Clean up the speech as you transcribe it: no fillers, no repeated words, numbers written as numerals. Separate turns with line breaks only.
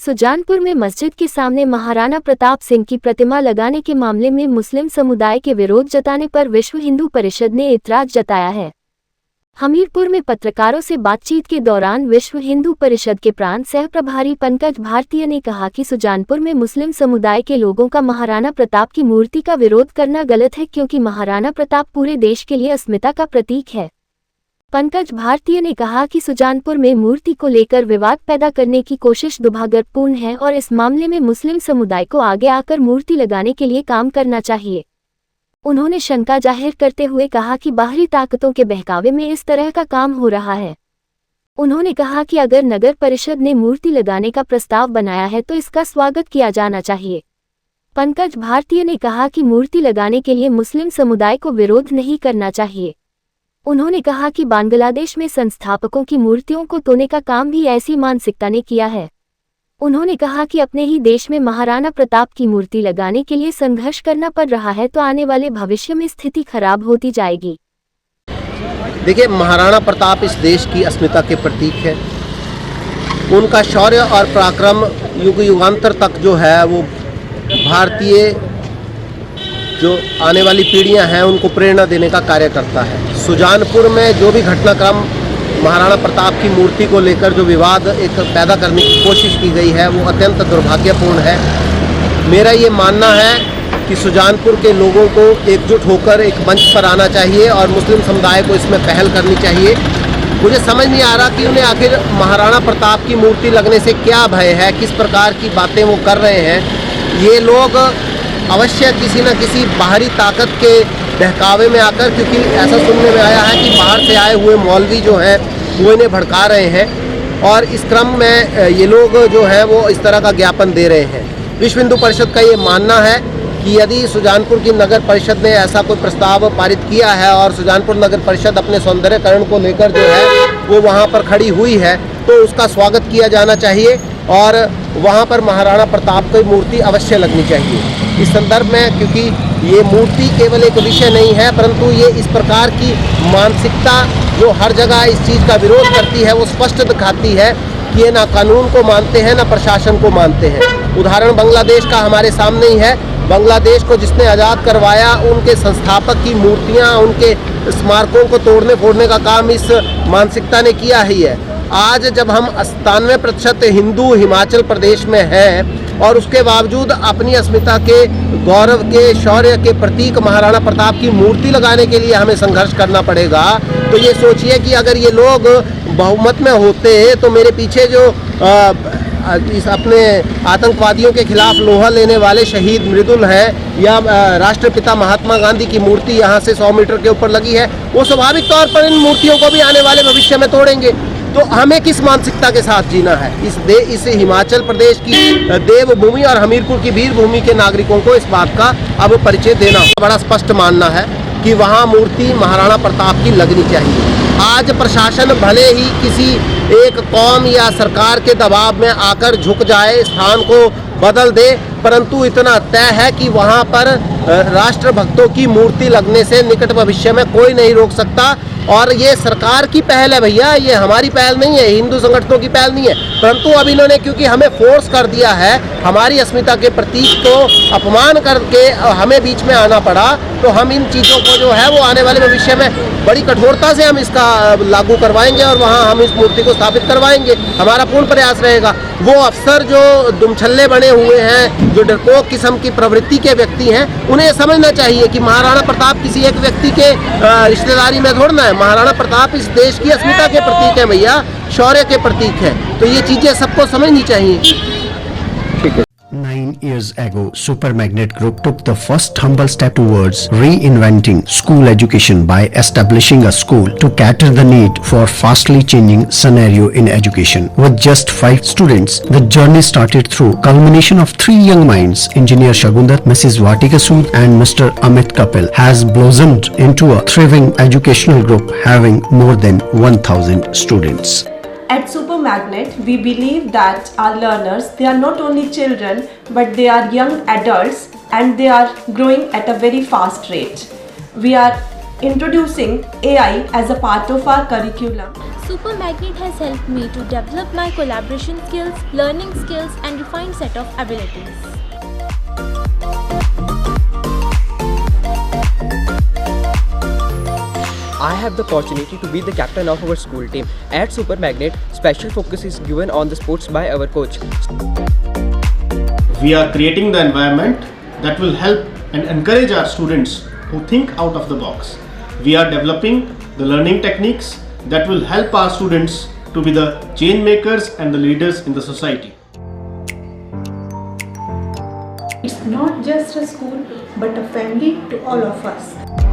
सुजानपुर में मस्जिद के सामने महाराणा प्रताप सिंह की प्रतिमा लगाने के मामले में मुस्लिम समुदाय के विरोध जताने पर विश्व हिंदू परिषद ने ऐतराज जताया है। हमीरपुर में पत्रकारों से बातचीत के दौरान विश्व हिंदू परिषद के प्रांत सह प्रभारी पंकज भारतीय ने कहा कि सुजानपुर में मुस्लिम समुदाय के लोगों का महाराणा प्रताप की मूर्ति का विरोध करना गलत है, क्योंकि महाराणा प्रताप पूरे देश के लिए अस्मिता का प्रतीक है। पंकज भारतीय ने कहा कि सुजानपुर में मूर्ति को लेकर विवाद पैदा करने की कोशिश दुर्भाग्यपूर्ण है और इस मामले में मुस्लिम समुदाय को आगे आकर मूर्ति लगाने के लिए काम करना चाहिए। उन्होंने शंका जाहिर करते हुए कहा कि बाहरी ताकतों के बहकावे में इस तरह का काम हो रहा है। उन्होंने कहा कि अगर नगर परिषद ने मूर्ति लगाने का प्रस्ताव बनाया है तो इसका स्वागत किया जाना चाहिए। पंकज भारतीय ने कहा कि मूर्ति लगाने के लिए मुस्लिम समुदाय को विरोध नहीं करना चाहिए। उन्होंने कहा कि बांग्लादेश में संस्थापकों की मूर्तियों को तोड़ने का काम भी ऐसी मानसिकता ने किया है। उन्होंने कहा कि अपने ही देश में महाराणा प्रताप की मूर्ति लगाने के लिए संघर्ष करना पड़ रहा है तो आने वाले भविष्य में स्थिति खराब होती जाएगी।
देखिए, महाराणा प्रताप इस देश की अस्मिता के प्रतीक है। उनका शौर्य और पराक्रम युग युगांतर तक जो है वो भारतीय जो आने वाली पीढ़ियां हैं उनको प्रेरणा देने का कार्य करता है। सुजानपुर में जो भी घटनाक्रम महाराणा प्रताप की मूर्ति को लेकर जो विवाद एक पैदा करने की कोशिश की गई है वो अत्यंत दुर्भाग्यपूर्ण है। मेरा ये मानना है कि सुजानपुर के लोगों को एकजुट होकर एक मंच पर आना चाहिए और मुस्लिम समुदाय को इसमें पहल करनी चाहिए। मुझे समझ नहीं आ रहा कि उन्हें आखिर महाराणा प्रताप की मूर्ति लगने से क्या भय है, किस प्रकार की बातें वो कर रहे हैं। ये लोग अवश्य किसी न किसी बाहरी ताकत के बहकावे में आकर, क्योंकि ऐसा सुनने में आया है कि बाहर से आए हुए मौलवी जो हैं वो इन्हें भड़का रहे हैं और इस क्रम में ये लोग जो हैं वो इस तरह का ज्ञापन दे रहे हैं। विश्व हिंदू परिषद का ये मानना है कि यदि सुजानपुर की नगर परिषद ने ऐसा कोई प्रस्ताव पारित किया है और सुजानपुर नगर परिषद अपने सौंदर्यकरण को लेकर जो है वो वहाँ पर खड़ी हुई है तो उसका स्वागत किया जाना चाहिए और वहाँ पर महाराणा प्रताप की मूर्ति अवश्य लगनी चाहिए। इस संदर्भ में, क्योंकि ये मूर्ति केवल एक विषय नहीं है परंतु ये इस प्रकार की मानसिकता जो हर जगह इस चीज़ का विरोध करती है वो स्पष्ट दिखाती है कि ये ना कानून को मानते हैं ना प्रशासन को मानते हैं। उदाहरण बांग्लादेश का हमारे सामने ही है। बांग्लादेश को जिसने आज़ाद करवाया उनके संस्थापक की मूर्तियाँ, उनके स्मारकों को तोड़ने फोड़ने का काम इस मानसिकता ने किया ही है। आज जब हम 97% हिंदू हिमाचल प्रदेश में हैं और उसके बावजूद अपनी अस्मिता के गौरव के शौर्य के प्रतीक महाराणा प्रताप की मूर्ति लगाने के लिए हमें संघर्ष करना पड़ेगा, तो ये सोचिए कि अगर ये लोग बहुमत में होते तो मेरे पीछे जो इस अपने आतंकवादियों के खिलाफ लोहा लेने वाले शहीद मृदुल हैं या राष्ट्रपिता महात्मा गांधी की मूर्ति यहाँ से 100 मीटर के ऊपर लगी है, वो स्वाभाविक तौर पर इन मूर्तियों को भी आने वाले भविष्य में तोड़ेंगे। तो हमें किस मानसिकता के साथ जीना है? इस हिमाचल प्रदेश की देवभूमि और हमीरपुर की वीर भूमि के नागरिकों को इस बात का अब परिचय देना बड़ा स्पष्ट मानना है कि वहाँ मूर्ति महाराणा प्रताप की लगनी चाहिए। आज प्रशासन भले ही किसी एक कौम या सरकार के दबाव में आकर झुक जाए, स्थान को बदल दे, परंतु इतना तय है कि वहाँ पर राष्ट्रभक्तों की मूर्ति लगने से निकट भविष्य में कोई नहीं रोक सकता। और ये सरकार की पहल है भैया, ये हमारी पहल नहीं है, हिंदू संगठनों की पहल नहीं है। परंतु अब इन्होंने क्योंकि हमें फोर्स कर दिया है, हमारी अस्मिता के प्रतीक को अपमान करके हमें बीच में आना पड़ा, तो हम इन चीज़ों को जो है वो आने वाले भविष्य में बड़ी कठोरता से हम इसका लागू करवाएंगे और वहाँ हम इस मूर्ति को स्थापित करवाएंगे। हमारा पूर्ण प्रयास रहेगा। वो अफसर जो दुमछल्ले बने हुए हैं, जो डरपोक किस्म की प्रवृत्ति के व्यक्ति हैं, उन्हें समझना चाहिए कि महाराणा प्रताप किसी एक व्यक्ति के रिश्तेदारी में थोड़ना है। महाराणा प्रताप इस देश की अस्मिता के प्रतीक है भैया, शौर्य के प्रतीक है। तो ये चीजें सबको समझनी चाहिए। ठीक है।
9 years ago, Super Magnet Group took the first humble step towards reinventing school education by establishing a school to cater the need for fastly changing scenario in education. With just 5 students, the journey started through culmination of 3 young minds, Engineer Shagundar, Mrs. Vatika Sood and Mr. Amit Kapil, has blossomed into a thriving educational group having more than 1000 students.
At Super Magnet, we believe that our learners, they are not only children, but they are young adults and they are growing at a very fast rate. We are introducing AI as a part of our curriculum.
Super Magnet has helped me to develop my collaboration skills, learning skills, and refined set of abilities.
I have the opportunity to be the captain of our school team. At Super Magnet, special focus is given on the sports by our coach.
We are creating the environment that will help and encourage our students who think out of the box. We are developing the learning techniques that will help our students to be the change makers and the leaders in the society.
It's not just a school but a family to all of us.